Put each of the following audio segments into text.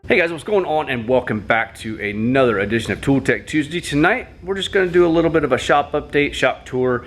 Hey guys, what's going on, and welcome back to another edition of Tool Tech Tuesday. Tonight we're just going to do a little bit of a shop update, shop tour,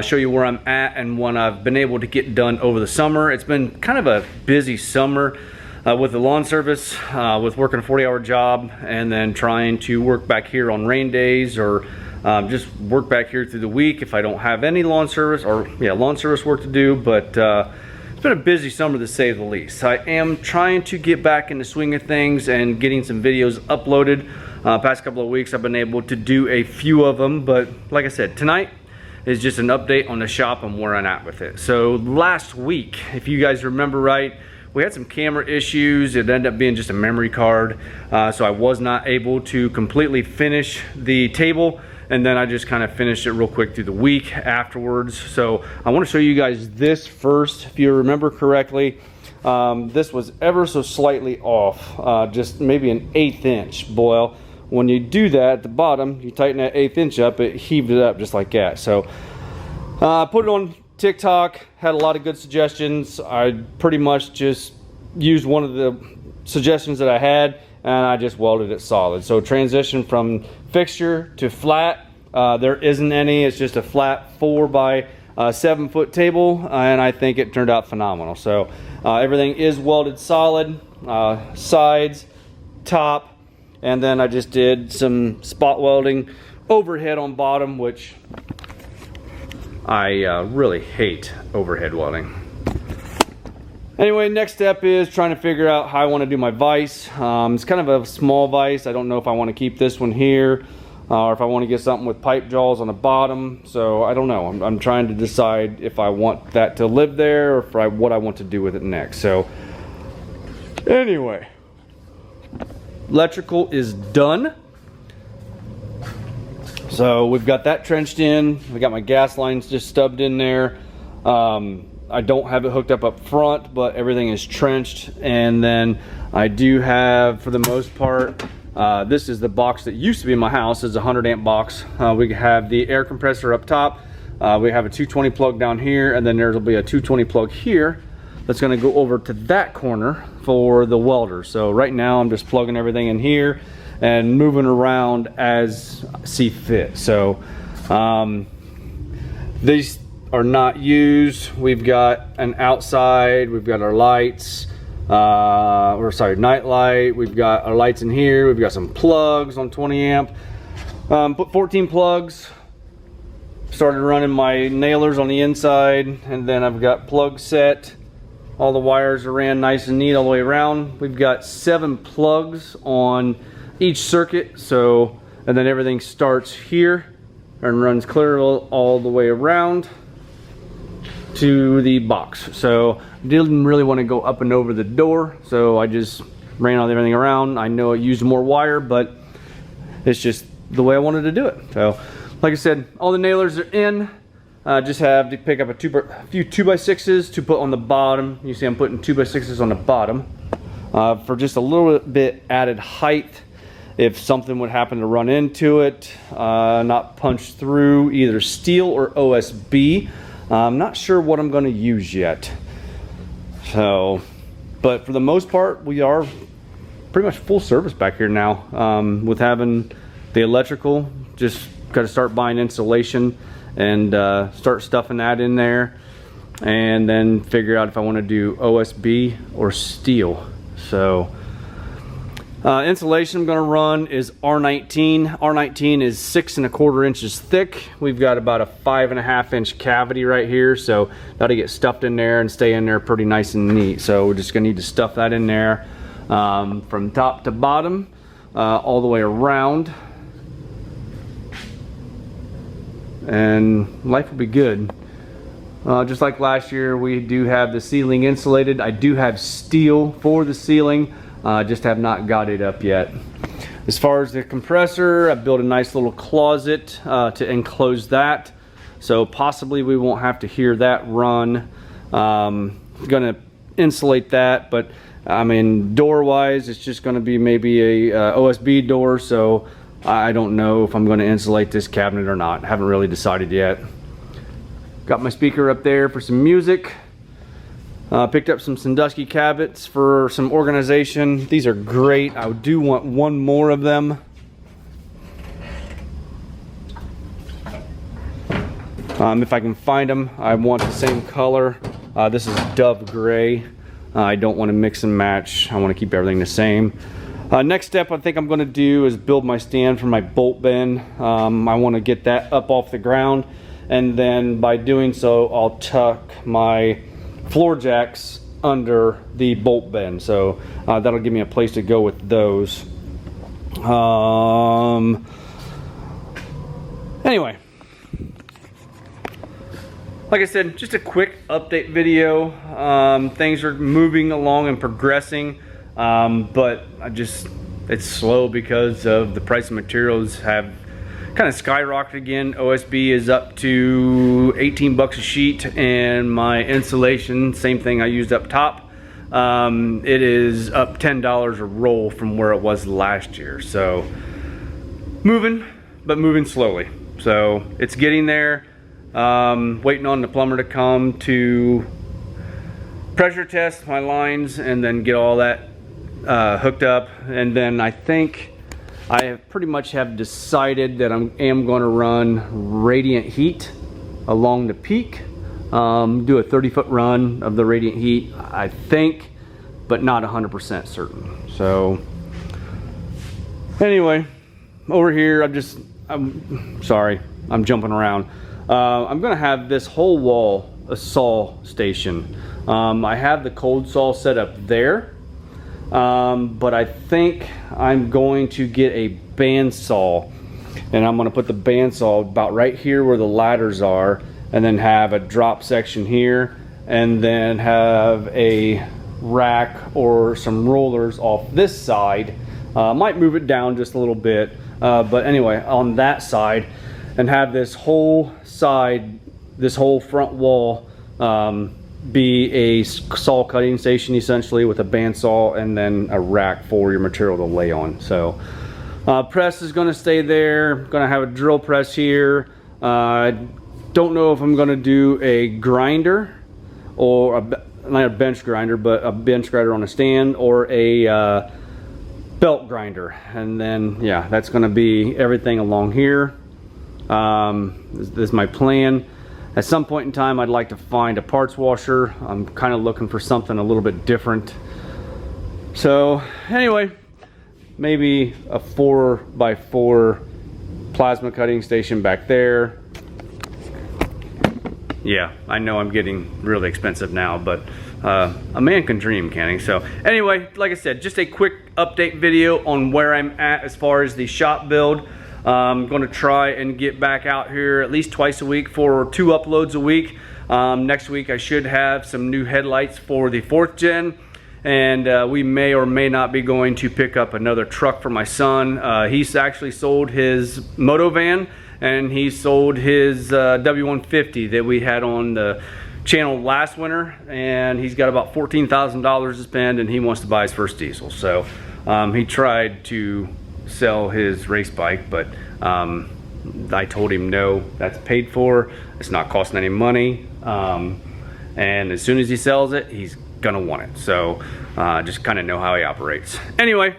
show you where I'm at and what I've been able to get done over the summer. It's been kind of a busy summer with the lawn service, with working a 40-hour job and then trying to work back here on rain days, or just work back here through the week if I don't have any lawn service, or lawn service work to do. But it's been a busy summer, to say the least. I am trying to get back in the swing of things and getting some videos uploaded. Past couple of weeks I've been able to do a few of them, but like I said, tonight is just an update on the shop and where I'm at with it. So last week, if you guys remember right, we had some camera issues. It ended up being just a memory card, so I was not able to completely finish the table, and then I just kind of finished it real quick through the week afterwards. So I want to show you guys this first. If you remember correctly, this was ever so slightly off, just maybe an 1/8 inch. Well, when you do that at the bottom, you tighten that 1/8 inch up, it heaved it up just like that. So I put it on TikTok, had a lot of good suggestions. I pretty much just used one of the suggestions that I had, and I just welded it solid. So transition from fixture to flat, there isn't any. It's just a flat 4 by 7 foot table, and I think it turned out phenomenal. So everything is welded solid, sides, top, and then I just did some spot welding overhead on bottom, which I really hate overhead welding. Anyway, next step is trying to figure out how I want to do my vise. It's kind of a small vise. I don't know if I want to keep this one here, or if I want to get something with pipe jaws on the bottom. So I don't know. I'm trying to decide if I want that to live there, or what I want to do with it next. So anyway, electrical is done. So we've got that trenched in. We got my gas lines just stubbed in there. I don't have it hooked up front, but everything is trenched. And then I do have, for the most part, this is the box that used to be in my house. It's a 100 amp box. We have the air compressor up top. We have a 220 plug down here, and then there'll be a 220 plug here that's going to go over to that corner for the welder. So right now I'm just plugging everything in here and moving around as I see fit. So these are not used. We've got an outside, we've got our lights, night light, we've got our lights in here, we've got some plugs on 20 amp. Put 14 plugs, started running my nailers on the inside, and then I've got plug set. All the wires are ran nice and neat all the way around. We've got 7 plugs on each circuit, so, and then everything starts here and runs clear all the way around to the box. So didn't really want to go up and over the door, so I just ran all everything around. I know it used more wire, but it's just the way I wanted to do it. So like I said, all the nailers are in. Just have to pick up a few 2x6s to put on the bottom. You see I'm putting 2x6s on the bottom for just a little bit added height if something would happen to run into it, not punch through either steel or OSB. I'm not sure what I'm going to use yet. So, but for the most part, we are pretty much full service back here now. With having the electrical, just got to start buying insulation and start stuffing that in there, and then figure out if I want to do OSB or steel. So insulation I'm going to run is R19. R19 is 6 1/4 inches thick. We've got about a 5 1/2 inch cavity right here, so that'll get stuffed in there and stay in there pretty nice and neat. So we're just going to need to stuff that in there from top to bottom, all the way around, and life will be good. Just like last year, we do have the ceiling insulated. I do have steel for the ceiling. Just have not got it up yet. As far as the compressor, I built a nice little closet to enclose that, so possibly we won't have to hear that run. Gonna insulate that, but I mean, door wise, it's just gonna be maybe a OSB door, so I don't know if I'm gonna insulate this cabinet or not. Haven't really decided yet. Got my speaker up there for some music. Picked up some Sandusky cabinets for some organization. These are great. I do want one more of them. If I can find them, I want the same color. This is Dove Gray. I don't want to mix and match. I want to keep everything the same. Next step I think I'm going to do is build my stand for my bolt bin. I want to get that up off the ground, and then by doing so I'll tuck my floor jacks under the bolt bin. So that'll give me a place to go with those. Anyway, like I said, just a quick update video. Things are moving along and progressing, but it's slow because of the price of materials have kind of skyrocketed again. OSB is up to 18 bucks a sheet, and my insulation, same thing I used up top, it is up $10 a roll from where it was last year. So moving, but moving slowly. So it's getting there. Waiting on the plumber to come to pressure test my lines and then get all that hooked up. And then I think I have pretty much have decided that I am going to run radiant heat along the peak. Do a 30-foot run of the radiant heat, I think, but not 100% certain. So anyway, over here I'm sorry, I'm jumping around. I'm gonna have this whole wall a saw station. I have the cold saw set up there, but I think I'm going to get a bandsaw, and I'm gonna put the bandsaw about right here where the ladders are, and then have a drop section here, and then have a rack or some rollers off this side. Might move it down just a little bit, but anyway, on that side, and have this whole side, this whole front wall be a saw cutting station essentially, with a bandsaw and then a rack for your material to lay on. So press is going to stay there. Going to have a drill press here. Don't know if I'm going to do a grinder, or not a bench grinder, but a bench grinder on a stand, or a belt grinder. And then yeah, that's going to be everything along here. This is my plan. At some point in time I'd like to find a parts washer. I'm kind of looking for something a little bit different. So anyway, maybe a 4x4 plasma cutting station back there. Yeah, I know I'm getting really expensive now, but a man can dream, can't he? So anyway, like I said, just a quick update video on where I'm at as far as the shop build. I'm going to try and get back out here at least twice a week for 2 uploads a week. Next week I should have some new headlights for the 4th gen, and we may or may not be going to pick up another truck for my son. He's actually sold his moto van, and he sold his W150 that we had on the channel last winter, and he's got about $14,000 to spend, and he wants to buy his first diesel. So he tried to sell his race bike, but I told him no, that's paid for, it's not costing any money, and as soon as he sells it, he's gonna want it. So just kind of know how he operates. Anyway,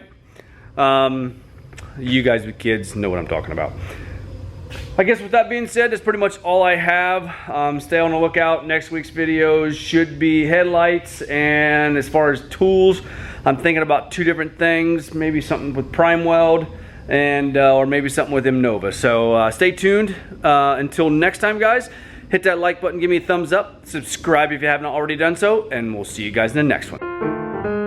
you guys with kids know what I'm talking about. I guess with that being said, that's pretty much all I have. Stay on the lookout. Next week's videos should be headlights, and as far as tools, I'm thinking about 2 different things. Maybe something with Prime Weld, and or maybe something with Nova. So stay tuned. Until next time, guys, hit that like button, give me a thumbs up, subscribe if you haven't already done so, and we'll see you guys in the next one.